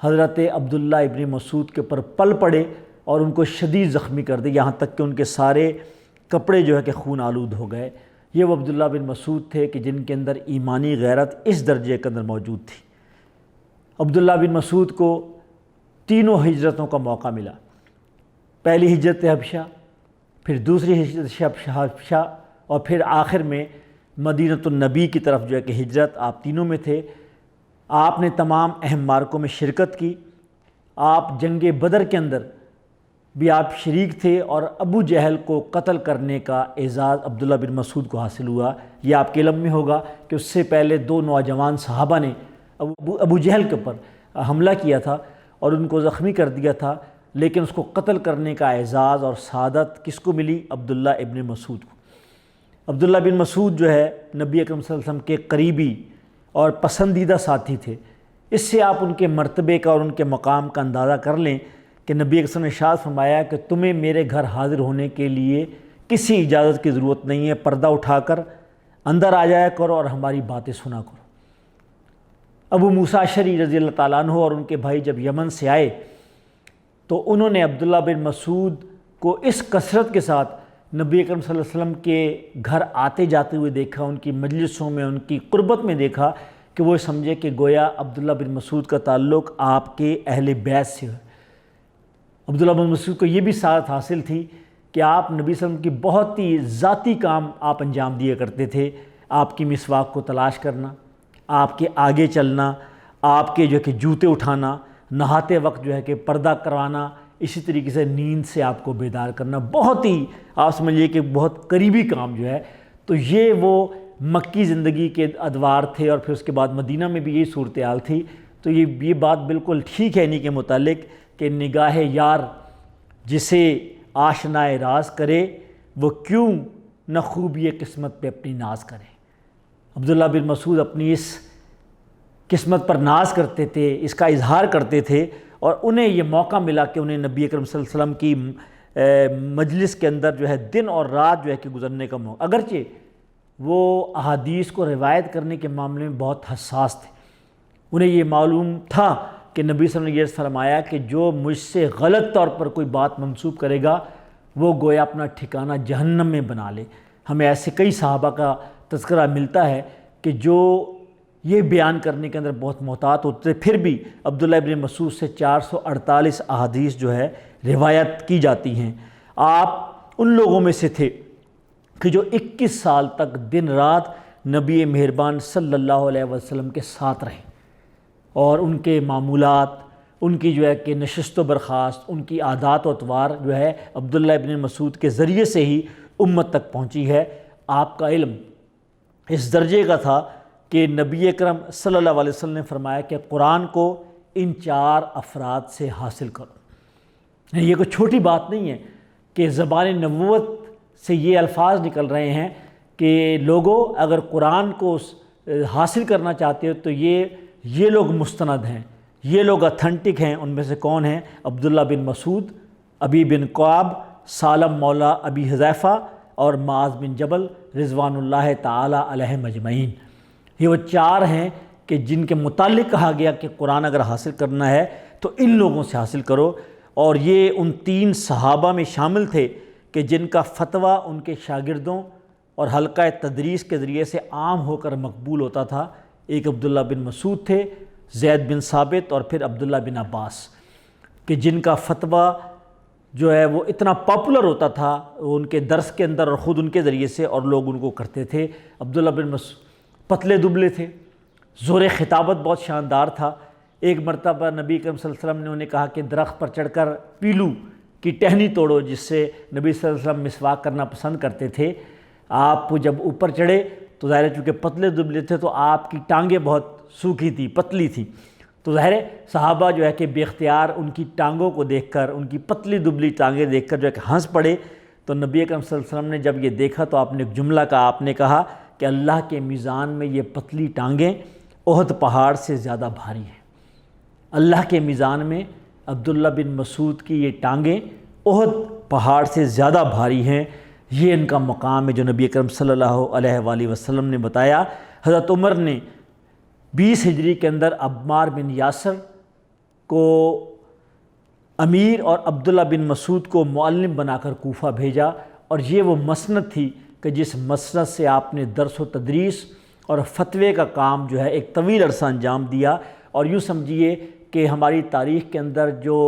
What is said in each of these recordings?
حضرت عبداللہ ابن مسعود کے اوپر پل پڑے اور ان کو شدید زخمی کر دے، یہاں تک کہ ان کے سارے کپڑے جو ہے کہ خون آلود ہو گئے۔ یہ وہ عبداللہ بن مسعود تھے کہ جن کے اندر ایمانی غیرت اس درجے کے اندر موجود تھی۔ عبداللہ بن مسعود کو تینوں ہجرتوں کا موقع ملا، پہلی ہجرت حبشہ، پھر دوسری ہجرت حبشہ، اور پھر آخر میں مدینۃ النبی کی طرف جو ہے کہ ہجرت، آپ تینوں میں تھے۔ آپ نے تمام اہم معرکوں میں شرکت کی، آپ جنگ بدر کے اندر بھی آپ شریک تھے، اور ابو جہل کو قتل کرنے کا اعزاز عبداللہ بن مسعود کو حاصل ہوا۔ یہ آپ کے علم میں ہوگا کہ اس سے پہلے دو نوجوان صحابہ نے ابو جہل کے اوپر حملہ کیا تھا اور ان کو زخمی کر دیا تھا، لیکن اس کو قتل کرنے کا اعزاز اور سعادت کس کو ملی؟ عبداللہ ابن مسعود کو۔ عبداللہ بن مسعود جو ہے نبی اکرم صلی اللہ علیہ وسلم کے قریبی اور پسندیدہ ساتھی تھے۔ اس سے آپ ان کے مرتبے کا اور ان کے مقام کا اندازہ کر لیں کہ نبی اکرم نے ارشاد فرمایا کہ تمہیں میرے گھر حاضر ہونے کے لیے کسی اجازت کی ضرورت نہیں ہے، پردہ اٹھا کر اندر آ جایا کرو اور ہماری باتیں سنا کرو۔ ابو موسیٰ اشعری رضی اللہ تعالیٰ عنہ اور ان کے بھائی جب یمن سے آئے تو انہوں نے عبداللہ بن مسعود کو اس کثرت کے ساتھ نبی اکرم صلی اللہ علیہ وسلم کے گھر آتے جاتے ہوئے دیکھا، ان کی مجلسوں میں، ان کی قربت میں دیکھا کہ وہ سمجھے کہ گویا عبداللہ بن مسعود کا تعلق آپ کے اہل بیت سے ہے۔ عبداللہ بن مسعود کو یہ بھی سعادت حاصل تھی کہ آپ نبی صلی اللہ علیہ وسلم کی بہت ہی ذاتی کام آپ انجام دیا کرتے تھے، آپ کی مسواک کو تلاش کرنا، آپ کے آگے چلنا، آپ کے جو ہے کہ جوتے اٹھانا، نہاتے وقت جو ہے کہ پردہ کروانا، اسی طریقے سے نیند سے آپ کو بیدار کرنا، بہت ہی آپ سمجھیے کہ بہت قریبی کام جو ہے۔ تو یہ وہ مکی زندگی کے ادوار تھے، اور پھر اس کے بعد مدینہ میں بھی یہی صورتحال تھی۔ تو یہ بات بالکل ٹھیک ہے انہی کے متعلق کہ نگاہ یار جسے آشنائے راز کرے، وہ کیوں نہ خوبی قسمت پہ اپنی ناز کرے۔ عبداللہ بن مسعود اپنی اس قسمت پر ناز کرتے تھے، اس کا اظہار کرتے تھے، اور انہیں یہ موقع ملا کہ انہیں نبی اکرم صلی اللہ علیہ وسلم کی مجلس کے اندر جو ہے دن اور رات جو ہے کہ گزرنے کا موقع، اگرچہ وہ احادیث کو روایت کرنے کے معاملے میں بہت حساس تھے، انہیں یہ معلوم تھا کہ نبی صلی اللہ علیہ وسلم نے یہ فرمایا کہ جو مجھ سے غلط طور پر کوئی بات منسوب کرے گا وہ گویا اپنا ٹھکانہ جہنم میں بنا لے۔ ہمیں ایسے کئی صحابہ کا تذکرہ ملتا ہے کہ جو یہ بیان کرنے کے اندر بہت محتاط ہوتے تھے، پھر بھی عبداللہ ابن مسعود سے 448 احادیث جو ہے روایت کی جاتی ہیں۔ آپ ان لوگوں میں سے تھے کہ جو 21 سال تک دن رات نبی مہربان صلی اللہ علیہ وسلم کے ساتھ رہے، اور ان کے معمولات، ان کی جو ہے کہ نشست و برخاست، ان کی عادات و اطوار جو ہے عبداللہ ابن مسعود کے ذریعے سے ہی امت تک پہنچی ہے۔ آپ کا علم اس درجے کا تھا کہ نبی اکرم صلی اللہ علیہ وسلم نے فرمایا کہ قرآن کو ان 4 افراد سے حاصل کرو۔ یہ کوئی چھوٹی بات نہیں ہے کہ زبان نبوت سے یہ الفاظ نکل رہے ہیں کہ لوگوں اگر قرآن کو حاصل کرنا چاہتے ہو تو یہ لوگ مستند ہیں، یہ لوگ اتھنٹک ہیں۔ ان میں سے کون ہیں؟ عبداللہ بن مسعود، ابی بن کعب، سالم مولا ابی حذیفہ، اور معاذ بن جبل رضوان اللہ تعالی علیہم اجمعین۔ یہ وہ 4 ہیں کہ جن کے متعلق کہا گیا کہ قرآن اگر حاصل کرنا ہے تو ان لوگوں سے حاصل کرو، اور یہ ان 3 صحابہ میں شامل تھے کہ جن کا فتویٰ ان کے شاگردوں اور حلقہ تدریس کے ذریعے سے عام ہو کر مقبول ہوتا تھا۔ ایک عبداللہ بن مسعود تھے، زید بن ثابت، اور پھر عبداللہ بن عباس، کہ جن کا فتویٰ جو ہے وہ اتنا پاپولر ہوتا تھا ان کے درس کے اندر اور خود ان کے ذریعے سے، اور لوگ ان کو کرتے تھے۔ عبداللہ بن مسعود پتلے دبلے تھے، زور خطابت بہت شاندار تھا۔ ایک مرتبہ نبی کریم صلی اللہ علیہ وسلم نے انہیں کہا کہ درخت پر چڑھ کر پیلو کی ٹہنی توڑو، جس سے نبی صلی اللہ علیہ وسلم مسواک کرنا پسند کرتے تھے۔ آپ جب اوپر چڑھے تو ظاہر ہے چونکہ پتلے دبلے تھے تو آپ کی ٹانگیں بہت سوکھی تھی، پتلی تھی، تو ظاہر ہے صحابہ جو ہے کہ بے اختیار ان کی ٹانگوں کو دیکھ کر، ان کی پتلی دبلی ٹانگیں دیکھ کر جو ہے کہ ہنس پڑے۔ تو نبی اکرم صلی اللہ علیہ وسلم نے جب یہ دیکھا تو آپ نے ایک جملہ کہا، آپ نے کہا کہ اللہ کے میزان میں یہ پتلی ٹانگیں احد پہاڑ سے زیادہ بھاری ہیں۔ اللہ کے میزان میں عبداللہ بن مسعود کی یہ ٹانگیں احد پہاڑ سے زیادہ بھاری ہیں۔ یہ ان کا مقام ہے جو نبی اکرم صلی اللہ علیہ وآلہ وسلم نے بتایا۔ حضرت عمر نے 20 ہجری کے اندر عمار بن یاسر کو امیر اور عبداللہ بن مسعود کو معلم بنا کر کوفہ بھیجا، اور یہ وہ مسند تھی کہ جس مسند سے آپ نے درس و تدریس اور فتوے کا کام جو ہے ایک طویل عرصہ انجام دیا۔ اور یوں سمجھیے کہ ہماری تاریخ کے اندر جو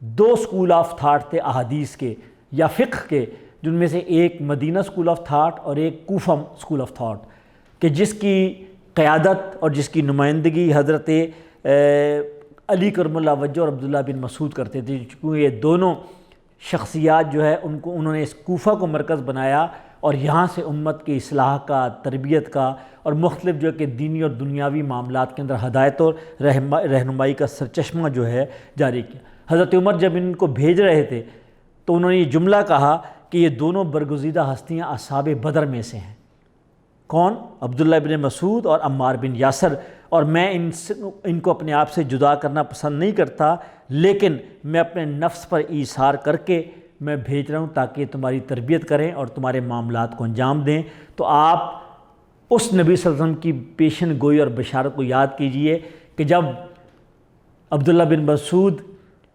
2 اسکول آف تھاٹ تھے احادیث کے یا فقہ کے، جن میں سے ایک مدینہ اسکول آف تھاٹ اور ایک کوفہ اسکول آف تھاٹ، کہ جس کی قیادت اور جس کی نمائندگی حضرت علی کرم اللہ وجہ اور عبداللہ بن مسعود کرتے تھے، کیونکہ یہ دونوں شخصیات جو ہے انہوں نے اس کوفہ کو مرکز بنایا، اور یہاں سے امت کی اصلاح کا، تربیت کا اور مختلف جو کہ دینی اور دنیاوی معاملات کے اندر ہدایت اور رہنمائی کا سرچشمہ جو ہے جاری کیا۔ حضرت عمر جب ان کو بھیج رہے تھے تو انہوں نے یہ جملہ کہا کہ یہ دونوں برگزیدہ ہستیاں اصحاب بدر میں سے ہیں۔ کون؟ عبداللہ بن مسعود اور عمار بن یاسر۔ اور میں ان کو اپنے آپ سے جدا کرنا پسند نہیں کرتا، لیکن میں اپنے نفس پر ایثار کر کے میں بھیج رہا ہوں تاکہ تمہاری تربیت کریں اور تمہارے معاملات کو انجام دیں۔ تو آپ اس نبی صلی اللہ علیہ وسلم کی پیشن گوئی اور بشارت کو یاد کیجئے کہ جب عبداللہ بن مسعود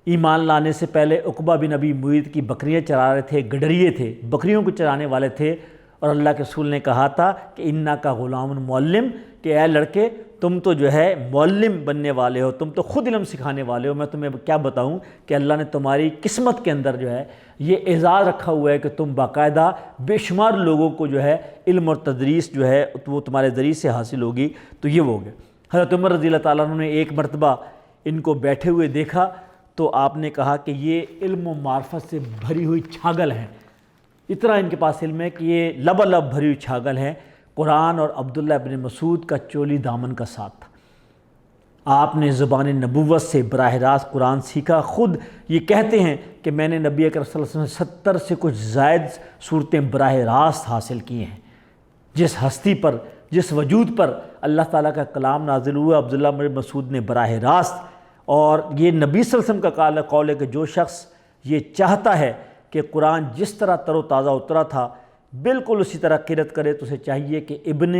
ایمان لانے سے پہلے عقبہ بن ابی معیط کی بکریاں چرا رہے تھے، گڈریے تھے، بکریوں کو چرانے والے تھے، اور اللہ کے رسول نے کہا تھا کہ انا کا غلام معلم، کہ اے لڑکے تم تو جو ہے معلم بننے والے ہو، تم تو خود علم سکھانے والے ہو۔ میں تمہیں کیا بتاؤں کہ اللہ نے تمہاری قسمت کے اندر جو ہے یہ اعزاز رکھا ہوا ہے کہ تم باقاعدہ بے شمار لوگوں کو جو ہے علم اور تدریس جو ہے وہ تمہارے ذریعے سے حاصل ہوگی۔ تو یہ ہو گیا۔ حضرت عمر رضی اللہ تعالیٰ عنہ نے ایک مرتبہ ان کو بیٹھے ہوئے دیکھا تو آپ نے کہا کہ یہ علم و معرفت سے بھری ہوئی چھاگل ہیں، اتنا ان کے پاس علم ہے کہ یہ لبالب بھری ہوئی چھاگل ہیں۔ قرآن اور عبداللہ بن مسعود کا چولی دامن کا ساتھ تھا۔ آپ نے زبان نبوت سے براہ راست قرآن سیکھا۔ خود یہ کہتے ہیں کہ میں نے نبی اکرم صلی اللہ علیہ وسلم 70 سے کچھ زائد صورتیں براہ راست حاصل کی ہیں۔ جس ہستی پر، جس وجود پر اللہ تعالیٰ کا کلام نازل ہوا، عبداللہ بن مسعود نے براہ راست، اور یہ نبی صلی اللہ علیہ وسلم کا قول ہے کہ جو شخص یہ چاہتا ہے کہ قرآن جس طرح تر و تازہ اترا تھا بالکل اسی طرح قرأت کرے، تو اسے چاہیے کہ ابن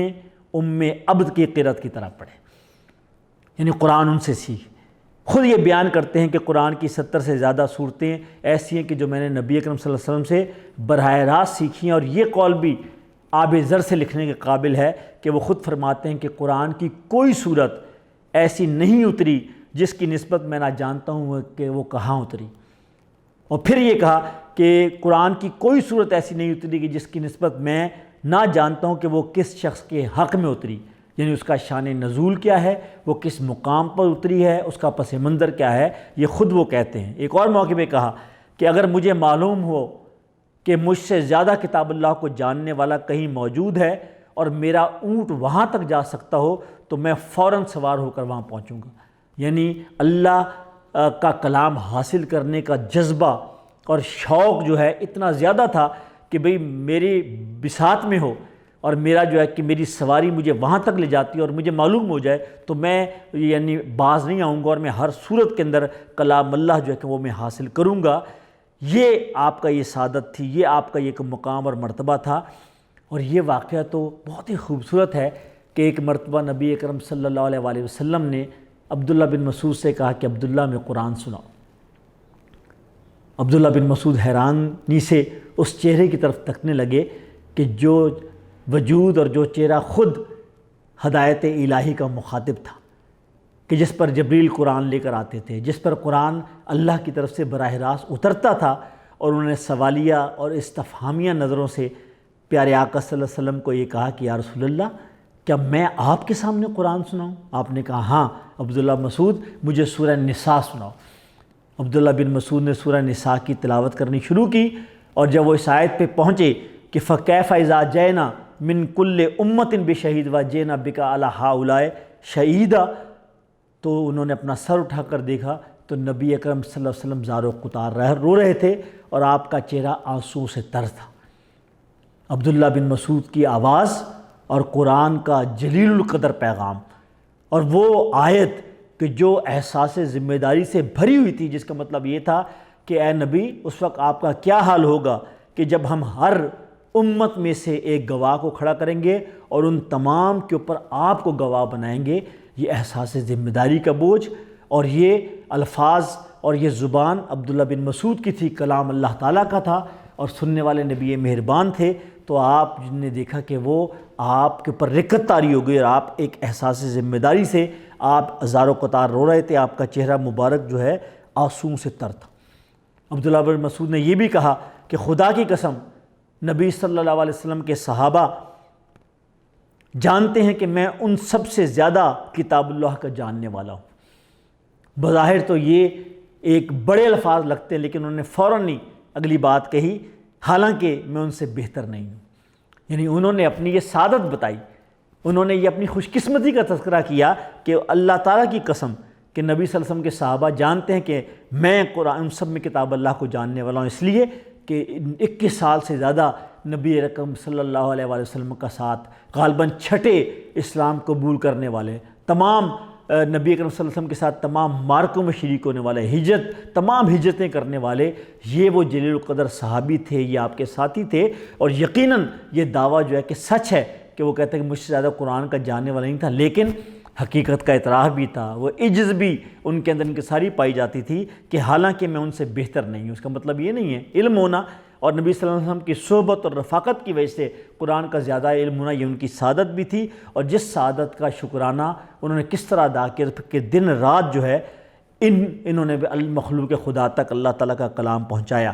ام عبد کی قرأت کی طرح پڑھے، یعنی قرآن ان سے سیکھ۔ خود یہ بیان کرتے ہیں کہ قرآن کی 70 سے زیادہ صورتیں ایسی ہیں کہ جو میں نے نبی اکرم صلی اللہ علیہ وسلم سے براہ راست سیکھی ہیں، اور یہ قول بھی آب زر سے لکھنے کے قابل ہے کہ وہ خود فرماتے ہیں کہ قرآن کی کوئی صورت ایسی نہیں اتری جس کی نسبت میں نہ جانتا ہوں کہ وہ کہاں اتری، اور پھر یہ کہا کہ قرآن کی کوئی صورت ایسی نہیں اتری کہ جس کی نسبت میں نہ جانتا ہوں کہ وہ کس شخص کے حق میں اتری، یعنی اس کا شان نزول کیا ہے، وہ کس مقام پر اتری ہے، اس کا پس منظر کیا ہے، یہ خود وہ کہتے ہیں۔ ایک اور موقع پہ کہا کہ اگر مجھے معلوم ہو کہ مجھ سے زیادہ کتاب اللہ کو جاننے والا کہیں موجود ہے اور میرا اونٹ وہاں تک جا سکتا ہو تو میں فوراً سوار ہو کر وہاں پہنچوں گا۔ یعنی اللہ کا کلام حاصل کرنے کا جذبہ اور شوق جو ہے اتنا زیادہ تھا کہ بھئی میری بساط میں ہو اور میرا جو ہے کہ میری سواری مجھے وہاں تک لے جاتی ہے اور مجھے معلوم ہو جائے تو میں یعنی باز نہیں آؤں گا، اور میں ہر صورت کے اندر کلام اللہ جو ہے کہ وہ میں حاصل کروں گا۔ یہ آپ کا یہ سعادت تھی، یہ آپ کا یہ مقام اور مرتبہ تھا۔ اور یہ واقعہ تو بہت ہی خوبصورت ہے کہ ایک مرتبہ نبی اکرم صلی اللہ علیہ وآلہ وسلم نے عبداللہ بن مسعود سے کہا کہ عبداللہ میں قرآن سناؤ۔ عبداللہ بن مسعود حیرانی سے اس چہرے کی طرف تکنے لگے کہ جو وجود اور جو چہرہ خود ہدایت الہی کا مخاطب تھا، کہ جس پر جبریل قرآن لے کر آتے تھے، جس پر قرآن اللہ کی طرف سے براہ راست اترتا تھا، اور انہوں نے سوالیہ اور استفہامیہ نظروں سے پیارے آقا صلی اللہ علیہ وسلم کو یہ کہا کہ یا رسول اللہ کیا میں آپ کے سامنے قرآن سناؤں؟ آپ نے کہا ہاں عبداللہ مسعود مجھے سورہ نساء سناؤ۔ عبداللہ بن مسعود نے سورہ نساء کی تلاوت کرنی شروع کی، اور جب وہ اس آیت پہ پہنچے کہ فَكَيْفَ إِذَا جَئْنَا مِن كُلِّ أُمَّةٍ بِشَهِيدٍ وَجِئْنَا بِكَ عَلَىٰ هَٰؤُلَاءِ شَهِيدًا، تو انہوں نے اپنا سر اٹھا کر دیکھا تو نبی اکرم صلی اللہ علیہ وسلم زار و قطار رو رہے تھے اور آپ کا چہرہ آنسو سے تر تھا۔ عبداللہ بن مسعود کی آواز اور قرآن کا جلیل القدر پیغام، اور وہ آیت کہ جو احساس ذمہ داری سے بھری ہوئی تھی، جس کا مطلب یہ تھا کہ اے نبی اس وقت آپ کا کیا حال ہوگا کہ جب ہم ہر امت میں سے ایک گواہ کو کھڑا کریں گے اور ان تمام کے اوپر آپ کو گواہ بنائیں گے۔ یہ احساس ذمہ داری کا بوجھ اور یہ الفاظ اور یہ زبان عبداللہ بن مسعود کی تھی، کلام اللہ تعالیٰ کا تھا اور سننے والے نبی مہربان تھے۔ تو آپ نے دیکھا کہ وہ آپ کے اوپر رقت طاری ہو گئی اور آپ ایک احساس ذمہ داری سے آپ ہزاروں قطار رو رہے تھے، آپ کا چہرہ مبارک جو ہے آنسوؤں سے تر تھا۔ عبداللہ بن مسعود نے یہ بھی کہا کہ خدا کی قسم نبی صلی اللہ علیہ وسلم کے صحابہ جانتے ہیں کہ میں ان سب سے زیادہ کتاب اللہ کا جاننے والا ہوں۔ بظاہر تو یہ ایک بڑے الفاظ لگتے ہیں، لیکن انہوں نے فوراً ہی اگلی بات کہی، حالانکہ میں ان سے بہتر نہیں ہوں۔ یعنی انہوں نے اپنی یہ سعادت بتائی، انہوں نے یہ اپنی خوش قسمتی کا تذکرہ کیا کہ اللہ تعالیٰ کی قسم کہ نبی صلی اللہ علیہ وسلم کے صحابہ جانتے ہیں کہ میں قرآن سب میں کتاب اللہ کو جاننے والا ہوں، اس لیے کہ 21 سال سے زیادہ نبی اکرم صلی اللہ علیہ وآلہ وسلم کا ساتھ، غالباً چھٹے اسلام قبول کرنے والے، تمام نبی اکرم صلی اللہ علیہ وسلم کے ساتھ تمام مارکوں میں شریک ہونے والے، تمام ہجرتیں کرنے والے، یہ وہ جلیل القدر صحابی تھے، یہ آپ کے ساتھی تھے۔ اور یقیناً یہ دعویٰ جو ہے کہ سچ ہے کہ وہ کہتے ہیں کہ مجھ سے زیادہ قرآن کا جاننے والا نہیں تھا، لیکن حقیقت کا اعتراف بھی تھا، وہ عجز بھی ان کے اندر انکساری پائی جاتی تھی کہ حالانکہ میں ان سے بہتر نہیں ہوں۔ اس کا مطلب یہ نہیں ہے علم ہونا اور نبی صلی اللہ علیہ وسلم کی صحبت اور رفاقت کی وجہ سے قرآن کا زیادہ علم ہونا، یہ ان کی سعادت بھی تھی، اور جس سعادت کا شکرانہ انہوں نے کس طرح ادا کیا کہ دن رات جو ہے انہوں نے المخلوق خدا تک اللہ تعالیٰ کا کلام پہنچایا۔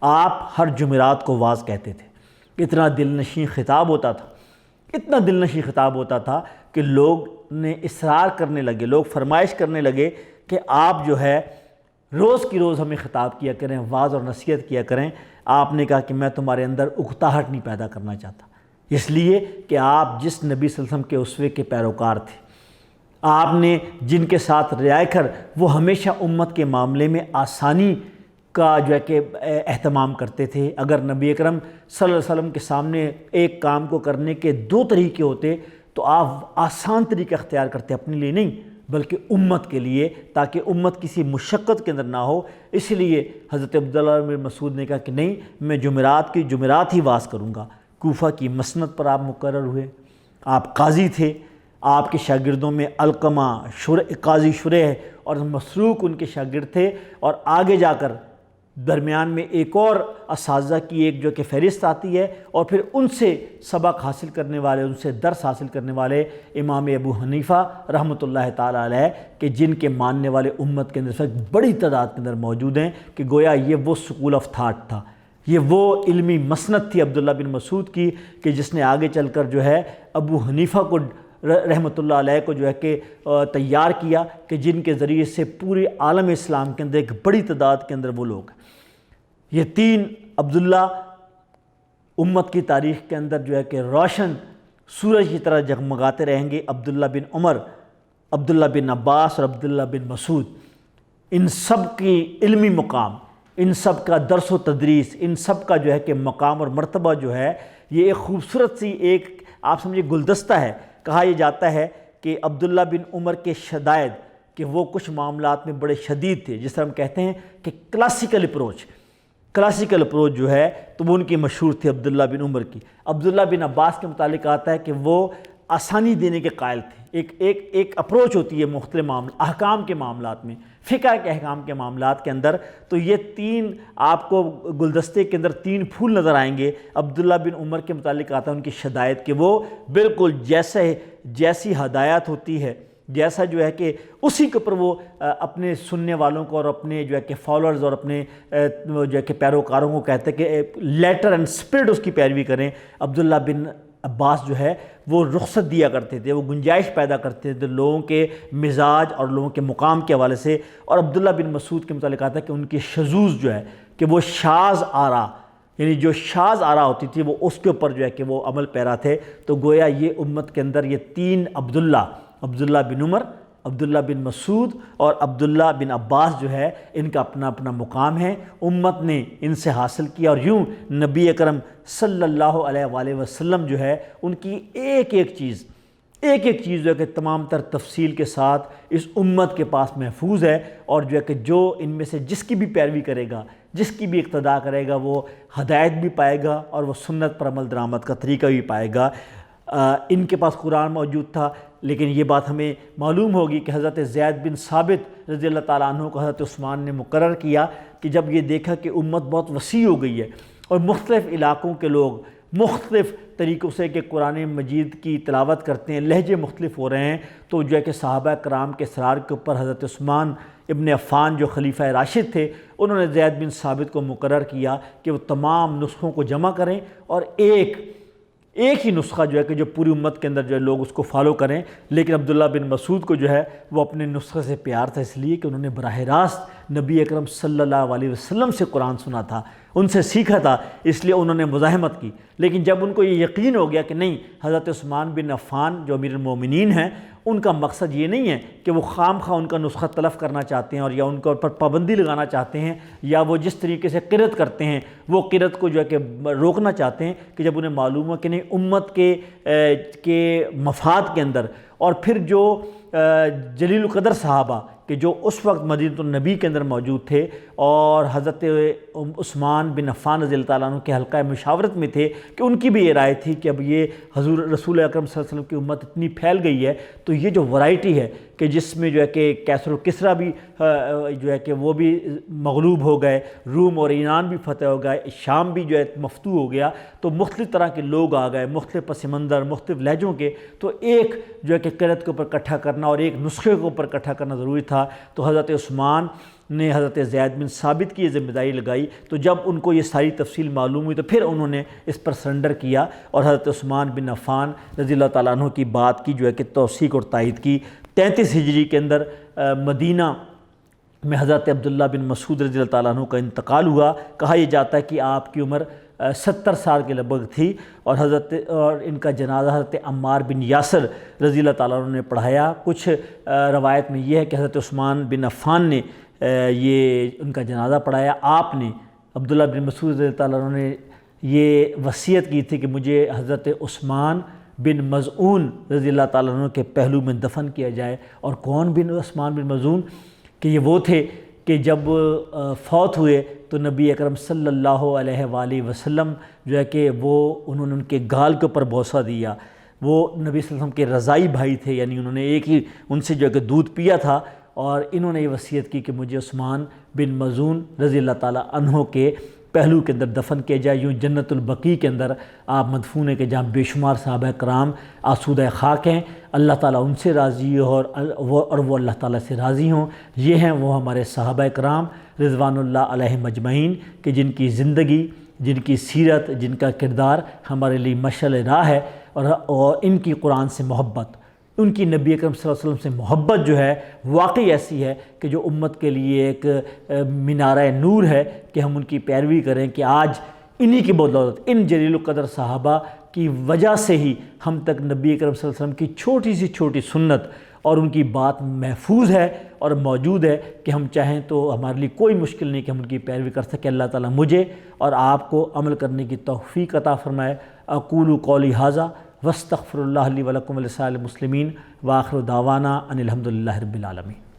آپ ہر جمعرات کو واعظ کہتے تھے، اتنا دل نشین خطاب ہوتا تھا، اتنا دل نشین خطاب ہوتا تھا کہ لوگ نے اصرار کرنے لگے، لوگ فرمائش کرنے لگے کہ آپ جو ہے روز کی روز ہمیں خطاب کیا کریں، واعظ اور نصیحت کیا کریں۔ آپ نے کہا کہ میں تمہارے اندر اکتاہٹ نہیں پیدا کرنا چاہتا، اس لیے کہ آپ جس نبی صلی اللہ علیہ وسلم کے اسوے کے پیروکار تھے، آپ نے جن کے ساتھ رعایا کر وہ ہمیشہ امت کے معاملے میں آسانی کا جو ہے کہ اہتمام کرتے تھے۔ اگر نبی اکرم صلی اللہ علیہ وسلم کے سامنے ایک کام کو کرنے کے 2 طریقے ہوتے تو آپ آسان طریقہ اختیار کرتے، اپنے لیے نہیں بلکہ امت کے لیے، تاکہ امت کسی مشقت کے اندر نہ ہو۔ اس لیے حضرت عبداللہ بن مسعود نے کہا کہ نہیں، میں جمعرات کی جمعرات ہی واعظ کروں گا۔ کوفہ کی مسند پر آپ مقرر ہوئے، آپ قاضی تھے، آپ کے شاگردوں میں علقمہ، قاضی شریح اور مسروق ان کے شاگرد تھے، اور آگے جا کر درمیان میں ایک اور اساتذہ کی ایک جو کہ فہرست آتی ہے، اور پھر ان سے سبق حاصل کرنے والے، ان سے درس حاصل کرنے والے امام ابو حنیفہ رحمۃ اللہ تعالیٰ علیہ، کہ جن کے ماننے والے امت کے اندر بڑی تعداد کے اندر موجود ہیں، کہ گویا یہ وہ سکول آف تھاٹ تھا، یہ وہ علمی مسند تھی عبداللہ بن مسعود کی کہ جس نے آگے چل کر جو ہے ابو حنیفہ کو رحمۃ اللہ علیہ کو جو ہے کہ تیار کیا، کہ جن کے ذریعے سے پورے عالم اسلام کے اندر ایک بڑی تعداد کے اندر وہ لوگ ہیں۔ یہ 3 عبداللہ امت کی تاریخ کے اندر جو ہے کہ روشن سورج کی طرح جگمگاتے رہیں گے، عبداللہ بن عمر، عبداللہ بن عباس اور عبداللہ بن مسعود۔ ان سب کی علمی مقام، ان سب کا درس و تدریس، ان سب کا جو ہے کہ مقام اور مرتبہ جو ہے، یہ ایک خوبصورت سی ایک آپ سمجھے گلدستہ ہے۔ کہا یہ جاتا ہے کہ عبداللہ بن عمر کے شدائد کہ وہ کچھ معاملات میں بڑے شدید تھے، جس طرح ہم کہتے ہیں کہ کلاسیکل اپروچ جو ہے تو وہ ان کی مشہور تھی عبداللہ بن عمر کی۔ عبداللہ بن عباس کے متعلق آتا ہے کہ وہ آسانی دینے کے قائل تھے۔ ایک اپروچ ہوتی ہے مختلف احکام کے معاملات میں، فقہ کے احکام کے معاملات کے اندر، تو یہ 3 آپ کو گلدستے کے اندر 3 پھول نظر آئیں گے۔ عبداللہ بن عمر کے متعلق آتا ہے ان کی شدائد کہ وہ بالکل جیسی ہدایت ہوتی ہے، جیسا جو ہے کہ اسی کے اوپر وہ اپنے سننے والوں کو اور اپنے جو ہے کہ فالوورز اور اپنے جو ہے کہ پیروکاروں کو کہتے ہیں کہ لیٹر اینڈ اسپرٹ اس کی پیروی کریں۔ عبداللہ بن عباس جو ہے وہ رخصت دیا کرتے تھے، وہ گنجائش پیدا کرتے تھے لوگوں کے مزاج اور لوگوں کے مقام کے حوالے سے۔ اور عبداللہ بن مسعود کے متعلق آتا ہے کہ ان کی شذوذ جو ہے کہ وہ شاذ آرا، یعنی جو شاذ آرا ہوتی تھی وہ اس کے اوپر جو ہے کہ وہ عمل پیرا تھے۔ تو گویا یہ امت کے اندر یہ 3 عبداللہ بن عمر، عبداللہ بن مسعود اور عبداللہ بن عباس جو ہے، ان کا اپنا اپنا مقام ہے، امت نے ان سے حاصل کیا۔ اور یوں نبی اکرم صلی اللہ علیہ وآلہ وسلم جو ہے ان کی ایک ایک چیز جو ہے کہ تمام تر تفصیل کے ساتھ اس امت کے پاس محفوظ ہے، اور جو ہے کہ جو ان میں سے جس کی بھی پیروی کرے گا، جس کی بھی اقتداء کرے گا، وہ ہدایت بھی پائے گا اور وہ سنت پر عمل درآمد کا طریقہ بھی پائے گا۔ ان کے پاس قرآن موجود تھا، لیکن یہ بات ہمیں معلوم ہوگی کہ حضرت زید بن ثابت رضی اللہ تعالیٰ عنہ کو حضرت عثمان نے مقرر کیا کہ جب یہ دیکھا کہ امت بہت وسیع ہو گئی ہے اور مختلف علاقوں کے لوگ مختلف طریقوں سے کہ قرآن مجید کی تلاوت کرتے ہیں، لہجے مختلف ہو رہے ہیں، تو جو ہے کہ صحابہ کرام کے اسرار کے اوپر حضرت عثمان ابن عفان جو خلیفہ راشد تھے، انہوں نے زید بن ثابت کو مقرر کیا کہ وہ تمام نسخوں کو جمع کریں اور ایک ہی نسخہ جو ہے کہ جو پوری امت کے اندر جو ہے لوگ اس کو فالو کریں۔ لیکن عبداللہ بن مسعود کو جو ہے وہ اپنے نسخے سے پیار تھا، اس لیے کہ انہوں نے براہ راست نبی اکرم صلی اللہ علیہ وسلم سے قرآن سنا تھا، ان سے سیکھا تھا، اس لیے انہوں نے مزاحمت کی۔ لیکن جب ان کو یہ یقین ہو گیا کہ نہیں، حضرت عثمان بن عفان جو امیر المومنین ہیں، ان کا مقصد یہ نہیں ہے کہ وہ خام خواہ ان کا نسخہ تلف کرنا چاہتے ہیں اور یا ان کے اوپر پابندی لگانا چاہتے ہیں، یا وہ جس طریقے سے قرت کرتے ہیں وہ قرت کو جو ہے کہ روکنا چاہتے ہیں، کہ جب انہیں معلوم ہو کہ نہیں امت کے مفاد کے اندر، اور پھر جو جلیل القدر صحابہ کہ جو اس وقت مدینہ النبی کے اندر موجود تھے اور حضرت عثمان بن عفان رضی اللہ تعالیٰ عنہ کے حلقہ مشاورت میں تھے، کہ ان کی بھی یہ رائے تھی کہ اب یہ حضور رسول اکرم صلی اللہ علیہ وسلم کی امت اتنی پھیل گئی ہے، تو یہ جو ورائٹی ہے کہ جس میں جو ہے کہ کیسر و کسریٰ بھی جو ہے کہ وہ بھی مغلوب ہو گئے، روم اور ایران بھی فتح ہو گئے، شام بھی جو ہے مفتوح ہو گیا، تو مختلف طرح کے لوگ آ گئے، مختلف پس منظر، مختلف لہجوں کے، تو ایک جو ہے کہ قرت کے اوپر اکٹھا کرنا اور ایک نسخے کے اوپر اکٹھا کرنا ضروری تھا۔ تو حضرت عثمان نے حضرت زید بن ثابت کی یہ ذمہ داری لگائی، تو جب ان کو یہ ساری تفصیل معلوم ہوئی تو پھر انہوں نے اس پر سرنڈر کیا اور حضرت عثمان بن عفان رضی اللہ تعالیٰ عنہ کی بات کی جو ہے کہ توثیق اور تائید کی۔ 33 ہجری کے اندر مدینہ میں حضرت عبداللہ بن مسعود رضی اللہ تعالیٰ عنہ کا انتقال ہوا۔ کہا یہ جاتا ہے کہ آپ کی عمر 70 سال کے لگ بھگ تھی، اور ان کا جنازہ حضرت عمار بن یاسر رضی اللہ تعالیٰ عنہ نے پڑھایا۔ کچھ روایت میں یہ ہے کہ حضرت عثمان بن عفان نے یہ ان کا جنازہ پڑھایا۔ آپ نے عبداللہ بن مسعود رضی اللہ تعالیٰ عنہ نے یہ وصیت کی تھی کہ مجھے حضرت عثمان بن مظعون رضی اللہ تعالیٰ عنہ کے پہلو میں دفن کیا جائے۔ اور کون بن عثمان بن مظعون؟ کہ یہ وہ تھے کہ جب فوت ہوئے تو نبی اکرم صلی اللہ علیہ وآلہ وسلم جو ہے کہ انہوں نے ان کے گال کے اوپر بوسہ دیا۔ وہ نبی صلی اللہ علیہ وسلم کے رضائی بھائی تھے، یعنی انہوں نے ایک ہی ان سے جو ہے کہ دودھ پیا تھا، اور انہوں نے یہ وصیت کی کہ مجھے عثمان بن مظعون رضی اللہ تعالیٰ عنہ کے پہلو کے اندر دفن کیا جائے۔ یوں جنت البقیع کے اندر آپ مدفون ہیں کہ جہاں بے شمار صحابہ کرام آسودہ خاک ہیں، اللہ تعالیٰ ان سے راضی ہو اور وہ اللہ تعالیٰ سے راضی ہوں۔ یہ ہیں وہ ہمارے صحابہ کرام رضوان اللہ علیہم اجمعین کہ جن کی زندگی، جن کی سیرت، جن کا کردار ہمارے لیے مشعل راہ ہے، اور ان کی قرآن سے محبت، ان کی نبی اکرم صلی اللہ علیہ وسلم سے محبت جو ہے واقعی ایسی ہے کہ جو امت کے لیے ایک مینارہ نور ہے کہ ہم ان کی پیروی کریں، کہ آج انہی کی بدولت، ان جلیل القدر صحابہ کی وجہ سے ہی ہم تک نبی اکرم صلی اللہ علیہ وسلم کی چھوٹی سی چھوٹی سنت اور ان کی بات محفوظ ہے اور موجود ہے، کہ ہم چاہیں تو ہمارے لیے کوئی مشکل نہیں کہ ہم ان کی پیروی کر سکیں۔ اللہ تعالیٰ مجھے اور آپ کو عمل کرنے کی توفیق عطا فرمائے۔ اقول قولی ھذا واستغفر اللہ لی ولکم ولسائر المسلمین، وآخر دعوانا ان الحمد للہ رب العالمین۔